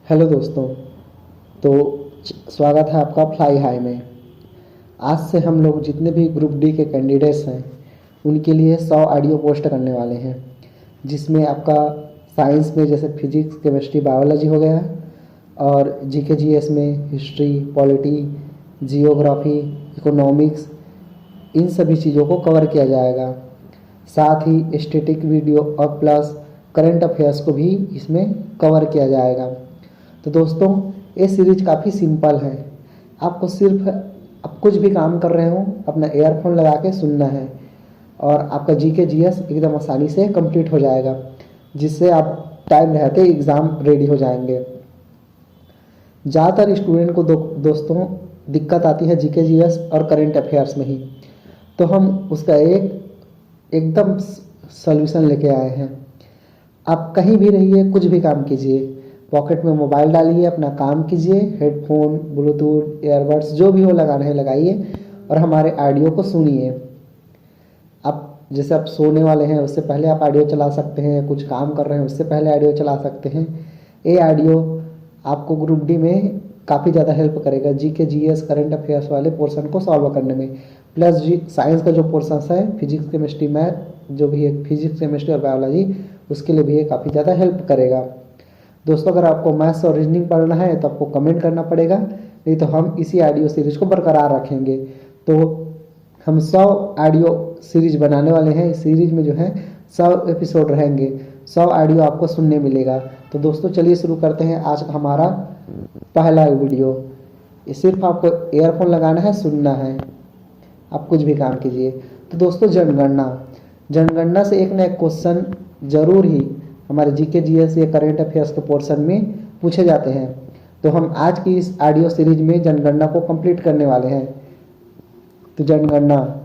Hello दोस्तों। तो स्वागत है आपका फ्लाई हाई में। आज से हम लोग जितने भी ग्रुप डी के कैंडिडेट्स हैं उनके लिए 100 ऑडियो पोस्ट करने वाले हैं, जिसमें आपका साइंस में जैसे फिजिक्स केमिस्ट्री बायोलॉजी हो गया, और जीके जीएस में हिस्ट्री पॉलिटी जियोग्राफी इकोनॉमिक्स, इन सभी चीज़ों को कवर किया जाएगा। साथ ही स्टैटिक वीडियो और प्लस करंट अफेयर्स को भी इसमें कवर किया जाएगा। तो दोस्तों, ये सीरीज काफ़ी सिंपल है। आपको सिर्फ आप कुछ भी काम कर रहे हो अपना ईयरफोन लगा के सुनना है, और आपका जीके जीएस एकदम आसानी से कंप्लीट हो जाएगा, जिससे आप टाइम रहते एग्ज़ाम रेडी हो जाएंगे। ज़्यादातर स्टूडेंट को दोस्तों दिक्कत आती है जीके जीएस और करंट अफेयर्स में ही, तो हम उसका एकदम सॉल्यूशन लेके आए हैं। आप कहीं भी रहिए, कुछ भी काम कीजिए, पॉकेट में मोबाइल डालिए, अपना काम कीजिए, हेडफोन ब्लूटूथ ईयरबड्स जो भी हो लगाना है लगाइए और हमारे ऑडियो को सुनिए। आप जैसे आप सोने वाले हैं उससे पहले आप ऑडियो चला सकते हैं, कुछ काम कर रहे हैं उससे पहले ऑडियो चला सकते हैं। ये ऑडियो आपको ग्रुप डी में काफ़ी ज़्यादा हेल्प करेगा जीके जीएस करंट अफेयर्स वाले पोर्शन को सॉल्व करने में। प्लस जी साइंस का जो पोर्शन है फिजिक्स केमिस्ट्री मैथ जो भी है, फिजिक्स केमिस्ट्री और बायोलॉजी, उसके लिए भी ये काफ़ी ज़्यादा हेल्प करेगा। दोस्तों, अगर आपको मैथ्स और रीजनिंग पढ़ना है तो आपको कमेंट करना पड़ेगा, नहीं तो हम इसी ऑडियो सीरीज को बरकरार रखेंगे। तो हम 100 ऑडियो सीरीज बनाने वाले हैं। इस सीरीज में जो है 100 एपिसोड रहेंगे, 100 ऑडियो आपको सुनने मिलेगा। तो दोस्तों चलिए शुरू करते हैं आज का हमारा पहला वीडियो। ये सिर्फ आपको ईयरफोन लगाना है, सुनना है, आप कुछ भी काम कीजिए। तो दोस्तों, जनगणना से एक ना एक क्वेश्चन जरूर ही हमारे जीके जीएस या करंट अफेयर्स के पोर्शन में पूछे जाते हैं। तो हम आज की इस ऑडियो सीरीज में जनगणना को कंप्लीट करने वाले हैं। तो जनगणना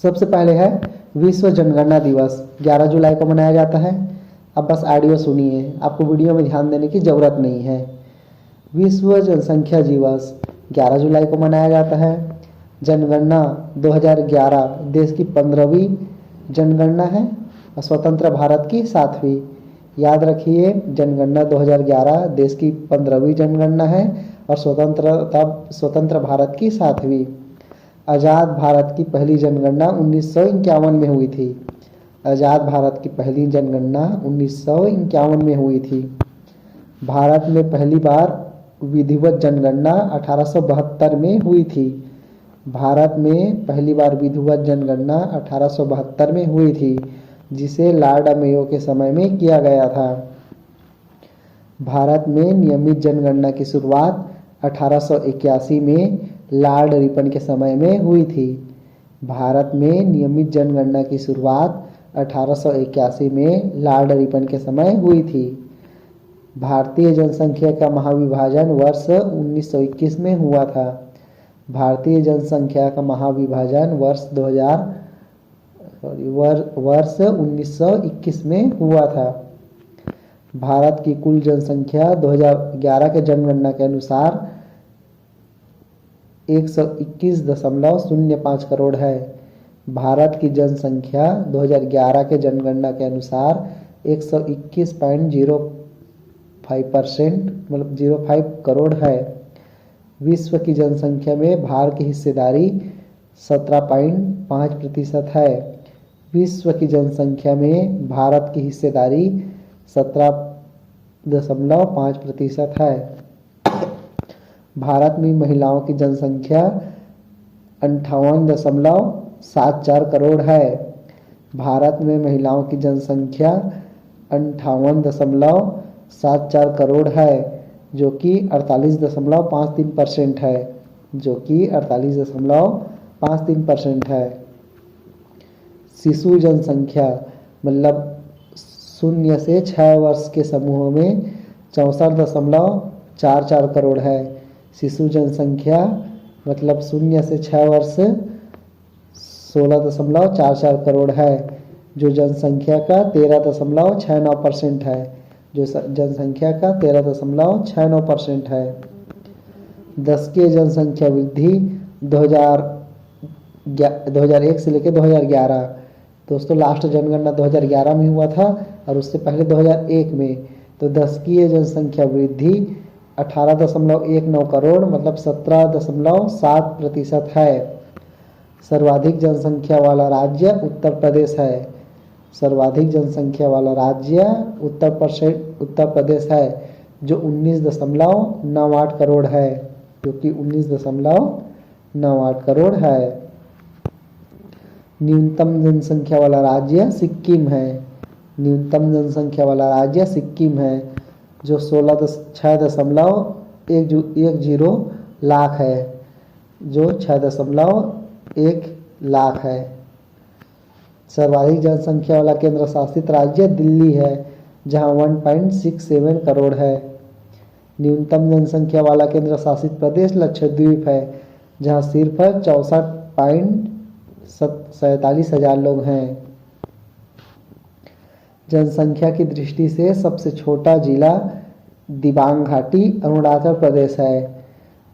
सबसे पहले है विश्व जनगणना दिवस, 11 जुलाई को मनाया जाता है। अब बस ऑडियो सुनिए, आपको वीडियो में ध्यान देने की ज़रूरत नहीं है। विश्व जनसंख्या दिवस 11 जुलाई को मनाया जाता है। जनगणना 2011 देश की 15वीं जनगणना है और स्वतंत्र भारत की 7वीं। याद रखिए, जनगणना 2011 देश की 15वीं जनगणना है और स्वतंत्र भारत की 7वीं। आज़ाद भारत की पहली जनगणना 1951 में हुई थी। आज़ाद भारत की पहली जनगणना 1951 में हुई थी। भारत में पहली बार विधिवत जनगणना 1872 में हुई थी। भारत में पहली बार विधिवत जनगणना 1872 में हुई थी, जिसे लॉर्ड मेयो के समय में किया गया था। भारत में नियमित जनगणना की शुरुआत 1881 में लॉर्ड रिपन के समय में हुई थी। भारत में नियमित जनगणना की शुरुआत 1881 में लॉर्ड रिपन के समय हुई थी। भारतीय जनसंख्या का महाविभाजन वर्ष 1921 में हुआ था। भारतीय जनसंख्या का महाविभाजन वर्ष 1921 में हुआ था। भारत की कुल जनसंख्या 2011 के जनगणना के अनुसार 121.05 करोड़ है। भारत की जनसंख्या 2011 के जनगणना के अनुसार 121.05% मतलब 05 करोड़ है। विश्व की जनसंख्या में भारत की हिस्सेदारी 17.5% है। विश्व की जनसंख्या में भारत की हिस्सेदारी 17.5% है। भारत में महिलाओं की जनसंख्या 58.74 करोड़ है। भारत में महिलाओं की जनसंख्या 58.74 करोड़ है, जो कि 48.53% है, जो कि 48.53% है। शिशु जनसंख्या मतलब 0 से 6 वर्ष के समूह में 64.44 करोड़ है। शिशु जनसंख्या मतलब 0 से 6 वर्ष 16.44 करोड़ है, जो जनसंख्या का 13.69% है, जो जनसंख्या का 13.69% है। दशकीय जनसंख्या वृद्धि 2001 से लेकर 2011। दोस्तों, लास्ट जनगणना 2011 में हुआ था और उससे पहले 2001 में। तो दशकीय जनसंख्या वृद्धि 18.19 करोड़ मतलब 17.7% है। सर्वाधिक जनसंख्या वाला राज्य उत्तर प्रदेश है। सर्वाधिक जनसंख्या वाला राज्य उत्तर प्रदेश है जो 19.98 करोड़ है, जो कि 19.98 करोड़ है। न्यूनतम जनसंख्या वाला राज्य सिक्किम है। न्यूनतम जनसंख्या वाला राज्य सिक्किम है जो 6.10 लाख है, जो 6.1 लाख है। सर्वाधिक जनसंख्या वाला केंद्र शासित राज्य दिल्ली है जहां 1.67 करोड़ है। न्यूनतम जनसंख्या वाला केंद्र शासित प्रदेश लक्षद्वीप है जहां सिर्फ 64.47 हजार लोग हैं। जनसंख्या की दृष्टि से सबसे छोटा जिला दिबांग घाटी अरुणाचल प्रदेश है।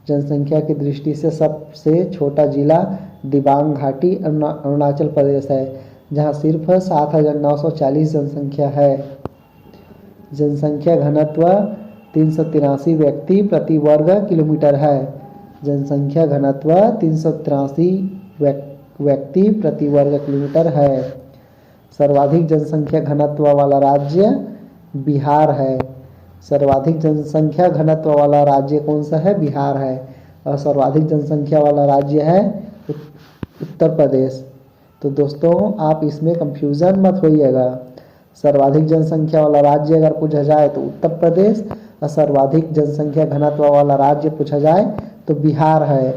जनसंख्या की दृष्टि से सबसे छोटा जिला दिबांग घाटी अरुणाचल प्रदेश है जहां सिर्फ 7,940 जनसंख्या है। जनसंख्या घनत्व 383 व्यक्ति प्रति वर्ग किलोमीटर है। जनसंख्या घनत्व 383 व्यक्ति प्रति वर्ग किलोमीटर है। सर्वाधिक जनसंख्या घनत्व वाला राज्य बिहार है। सर्वाधिक जनसंख्या घनत्व वाला राज्य कौन सा है? बिहार है। और सर्वाधिक जनसंख्या वाला राज्य है उत्तर प्रदेश। तो दोस्तों आप इसमें कंफ्यूजन मत होइएगा। सर्वाधिक जनसंख्या वाला राज्य अगर पूछा जाए तो उत्तर प्रदेश, और सर्वाधिक जनसंख्या घनत्व वाला राज्य पूछा जाए तो बिहार है।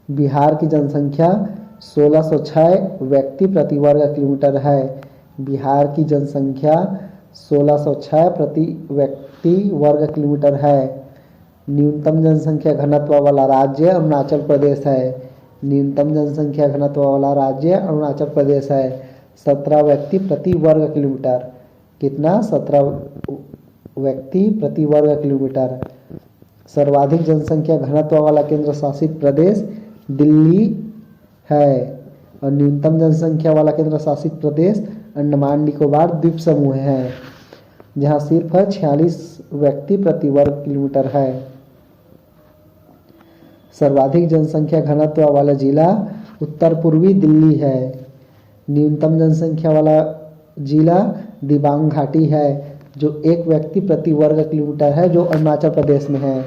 बिहार की जनसंख्या 1606 व्यक्ति प्रति वर्ग किलोमीटर है। बिहार की जनसंख्या 1606 प्रति व्यक्ति वर्ग किलोमीटर है। न्यूनतम जनसंख्या घनत्व वाला राज्य अरुणाचल प्रदेश है। न्यूनतम जनसंख्या घनत्व वाला राज्य अरुणाचल प्रदेश है। 17 व्यक्ति प्रति वर्ग किलोमीटर। कितना? 17 व्यक्ति प्रति वर्ग किलोमीटर। सर्वाधिक जनसंख्या घनत्व वाला केंद्र शासित प्रदेश दिल्ली है। और न्यूनतम जनसंख्या वाला केंद्र शासित प्रदेश अंडमान निकोबार द्वीप समूह है जहां सिर्फ 46 व्यक्ति प्रति वर्ग किलोमीटर है। सर्वाधिक जनसंख्या घनत्व वाला जिला उत्तर पूर्वी दिल्ली है। न्यूनतम जनसंख्या वाला जिला दिबांग घाटी है जो 1 व्यक्ति प्रति वर्ग किलोमीटर है, जो अरुणाचल प्रदेश में है।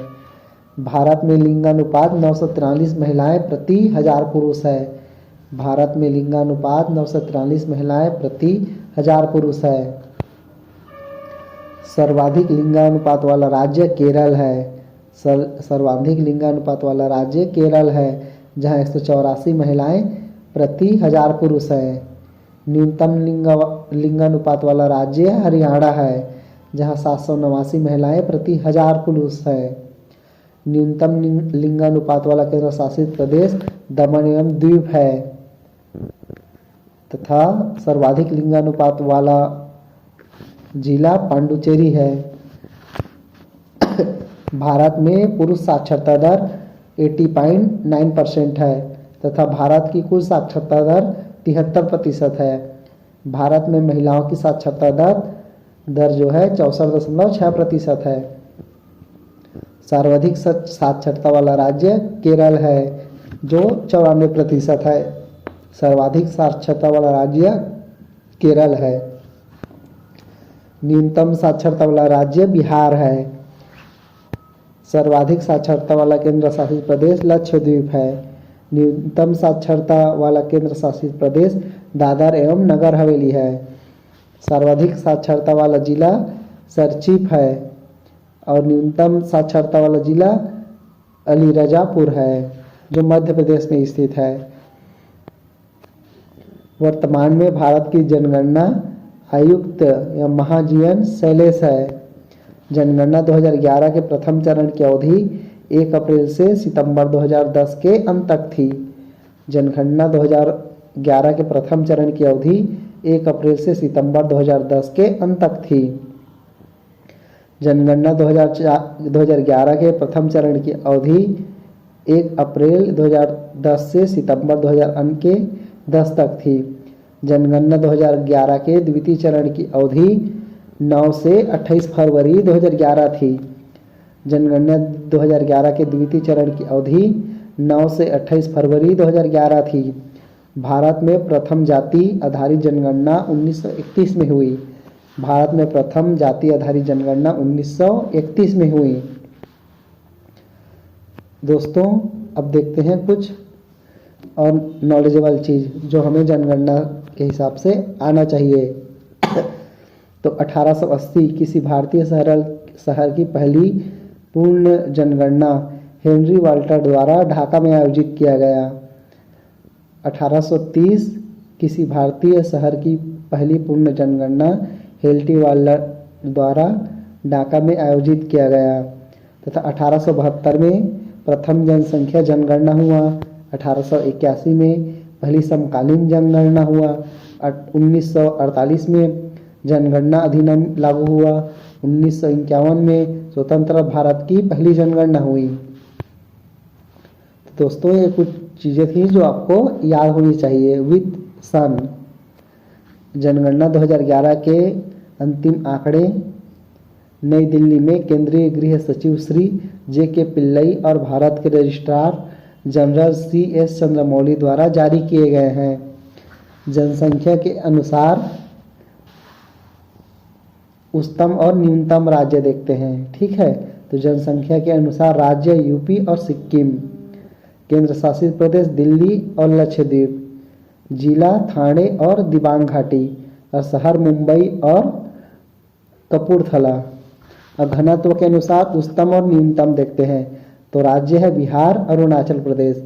भारत में लिंगानुपात 943 महिलाएं प्रति 1000 पुरुष है। भारत में लिंगानुपात 943 महिलाएं प्रति 1000 पुरुष है। सर्वाधिक लिंगानुपात वाला राज्य केरल है। सर्वाधिक लिंगानुपात वाला राज्य केरल है जहां 184 महिलाएं प्रति 1000 पुरुष है। न्यूनतम लिंगानुपात वाला राज्य हरियाणा है जहां 789 महिलाएं प्रति 1000 पुरुष है। न्यूनतम लिंगानुपात वाला केंद्र शासित प्रदेश दमन एवं द्वीप है तथा सर्वाधिक लिंगानुपात वाला जिला पांडुचेरी है। भारत में पुरुष साक्षरता दर 80.9% है तथा भारत की कुल साक्षरता दर 73% है। भारत में महिलाओं की साक्षरता दर जो है 64.6% है। सर्वाधिक साक्षरता वाला राज्य केरल है जो 94% है। सर्वाधिक साक्षरता वाला राज्य केरल है। न्यूनतम साक्षरता वाला राज्य बिहार है। सर्वाधिक साक्षरता वाला केंद्र शासित प्रदेश लक्षद्वीप है। न्यूनतम साक्षरता वाला केंद्र शासित प्रदेश दादर एवं नगर हवेली है। सर्वाधिक साक्षरता वाला जिला सरचिप है और न्यूनतम साक्षरता वाला जिला अलीराजपुर है जो मध्य प्रदेश में स्थित है। वर्तमान में भारत की जनगणना आयुक्त या महाजीवन शैलेश है। जनगणना 2011 के प्रथम चरण की अवधि 1 अप्रैल से सितंबर 2010 के अंत तक थी। जनगणना 2011 के प्रथम चरण की अवधि 1 अप्रैल से सितंबर 2010 के अंत तक थी। जनगणना 2011 के प्रथम चरण की अवधि 1 अप्रैल 2010 से सितंबर 2010 तक थी। जनगणना 2011 के द्वितीय चरण की अवधि 9 से 28 फरवरी 2011 थी। जनगणना 2011 के द्वितीय चरण की अवधि 9 से 28 फरवरी 2011 थी। भारत में प्रथम जाति आधारित जनगणना 1931 में हुई। भारत में प्रथम जाति आधारित जनगणना 1931 में हुई। दोस्तों अब देखते हैं कुछ और नॉलेजेबल चीज़ जो हमें जनगणना के हिसाब से आना चाहिए। तो 1880 किसी भारतीय शहर की पहली पूर्ण जनगणना हेनरी वाल्टर द्वारा ढाका में आयोजित किया गया। 1830 किसी भारतीय शहर की पहली पूर्ण जनगणना हेनरी वाल्टर द्वारा ढाका में आयोजित किया गया तथा 1872 में प्रथम जनसंख्या जनगणना हुआ। 1881 में पहली समकालीन जनगणना हुआ। 1948 में जनगणना अधिनियम लागू हुआ। 1951 में स्वतंत्र भारत की पहली जनगणना हुई। तो दोस्तों ये कुछ चीज़ें थी जो आपको याद होनी चाहिए विद सन। जनगणना 2011 के अंतिम आंकड़े नई दिल्ली में केंद्रीय गृह सचिव श्री जे.के. पिल्लई और भारत के रजिस्ट्रार जनरल C.S. चंद्रमौली द्वारा जारी किए गए हैं। जनसंख्या के अनुसार उच्चतम और न्यूनतम राज्य देखते हैं। ठीक है, तो जनसंख्या के अनुसार राज्य यूपी और सिक्किम, केंद्र शासित प्रदेश दिल्ली और लक्षद्वीप, जिला ठाणे और दिबांग घाटी और शहर मुंबई और कपूरथला। और घनत्व के अनुसार उच्चतम और न्यूनतम देखते हैं तो राज्य है बिहार अरुणाचल प्रदेश,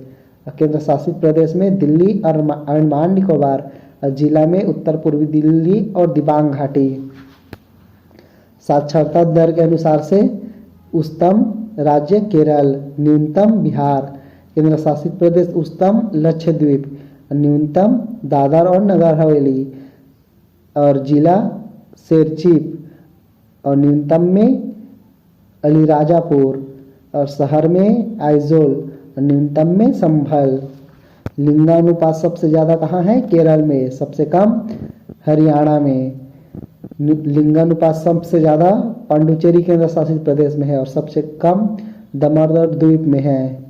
और केंद्र शासित प्रदेश में दिल्ली और अंडमान निकोबार, और जिला में उत्तर पूर्वी दिल्ली और दिबांग घाटी। साक्षरता दर के अनुसार से उच्चतम राज्य केरल, न्यूनतम बिहार, केंद्र शासित प्रदेश उच्चतम लक्षद्वीप, न्यूनतम दादर और नगर हवेली, और जिला शेरचीप, और न्यूनतम में अलीराजापुर, और शहर में आइजोल, और न्यूनतम में संभल। लिंगानुपात सबसे ज़्यादा कहाँ है? केरल में, सबसे कम हरियाणा में। लिंगानुपात सबसे ज़्यादा पांडुचेरी केंद्र शासित प्रदेश में है और सबसे कम दमोदर द्वीप में है।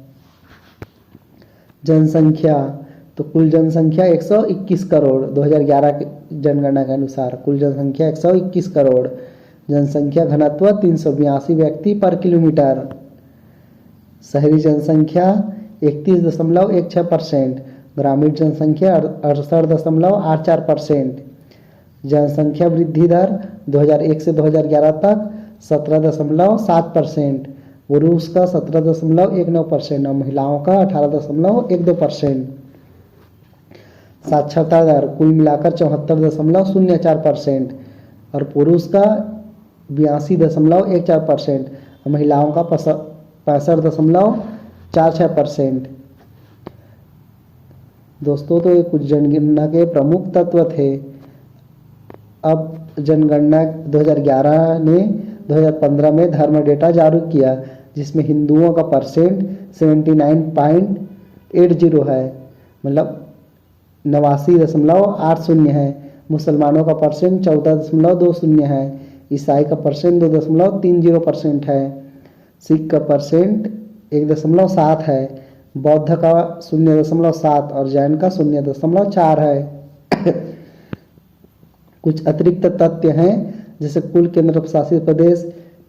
जनसंख्या, तो कुल जनसंख्या 121 करोड़ 2011 के जनगणना के अनुसार कुल जनसंख्या 121 करोड़। जनसंख्या घनत्व 382 व्यक्ति पर किलोमीटर। शहरी जनसंख्या 31.16%, ग्रामीण जनसंख्या 68.84%। जनसंख्या वृद्धि दर 2001 से 2011 तक 17.7%, पुरुष का 17.19% और महिलाओं का 18.12%। साक्षरता दर कुल मिलाकर 74.04% और पुरुष का 82.14% और महिलाओं का 65.46%। दोस्तों तो ये कुछ जनगणना के प्रमुख तत्व थे। अब जनगणना 2011 ने 2015 में धर्म डेटा जारी किया जिसमें हिंदुओं का परसेंट 79.80 है, मतलब 89.80 है। मुसलमानों का परसेंट 14.20 है। ईसाई का परसेंट 2.30% है। सिख का परसेंट 1.7 है। बौद्ध का 0.7 और जैन का 0.4 है। कुछ अतिरिक्त तथ्य हैं जैसे कुल केंद्र शासित प्रदेश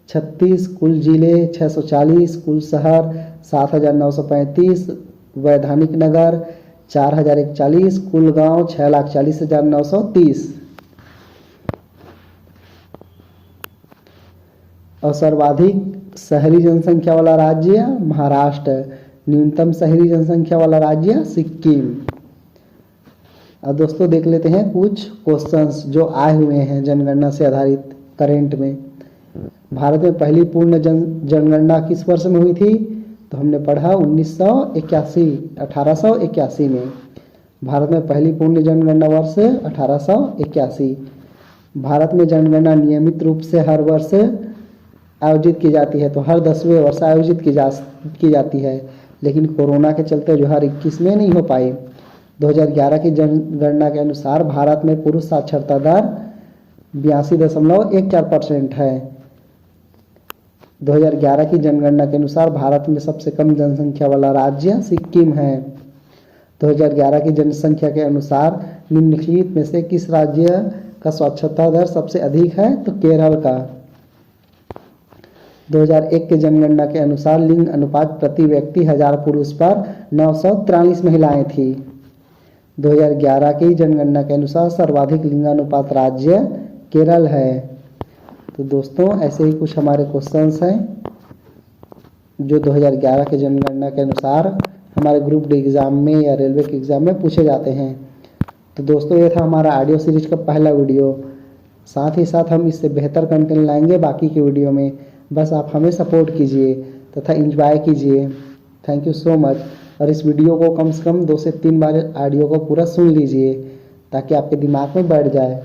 36, कुल जिले 640, कुल शहर 7,935, वैधानिक नगर 4,041, कुल गांव 6,40,930। और सर्वाधिक शहरी जनसंख्या वाला राज्य महाराष्ट्र, न्यूनतम शहरी जनसंख्या वाला राज्य सिक्किम। अब दोस्तों देख लेते हैं कुछ क्वेश्चंस जो आए हुए हैं जनगणना से आधारित करेंट में। भारत में पहली पूर्ण जनगणना किस वर्ष में हुई थी? तो हमने पढ़ा 1881 में। भारत में पहली पूर्ण जनगणना वर्ष 1881। भारत में जनगणना नियमित रूप से हर वर्ष आयोजित की जाती है, तो हर 10वें वर्ष आयोजित की जाती है, लेकिन कोरोना के चलते 2021 में नहीं हो पाई। 2011 की जनगणना के अनुसार भारत में पुरुष साक्षरता दर 82.14% है। 2011 की जनगणना के अनुसार भारत में सबसे कम जनसंख्या वाला राज्य सिक्किम है। 2011 की जनसंख्या के अनुसार निम्नलिखित में से किस राज्य का साक्षरता दर सबसे अधिक है? तो केरल का। 2001 के जनगणना के अनुसार लिंग अनुपात प्रति व्यक्ति 1000 पुरुष पर 943 महिलाएं थी। 2011 की जनगणना के अनुसार सर्वाधिक लिंगानुपात राज्य केरल है। तो दोस्तों ऐसे ही कुछ हमारे क्वेश्चंस हैं जो 2011 के जनगणना के अनुसार हमारे ग्रुप डी एग्ज़ाम में या रेलवे के एग्ज़ाम में पूछे जाते हैं। तो दोस्तों ये था हमारा ऑडियो सीरीज का पहला वीडियो। साथ ही साथ हम इससे बेहतर कंटेंट लाएंगे बाकी के वीडियो में। बस आप हमें सपोर्ट कीजिए तथा एंजॉय कीजिए। Thank you so much. और इस वीडियो को कम से कम 2 से 3 बार ऑडियो को पूरा सुन लीजिए ताकि आपके दिमाग में बैठ जाए।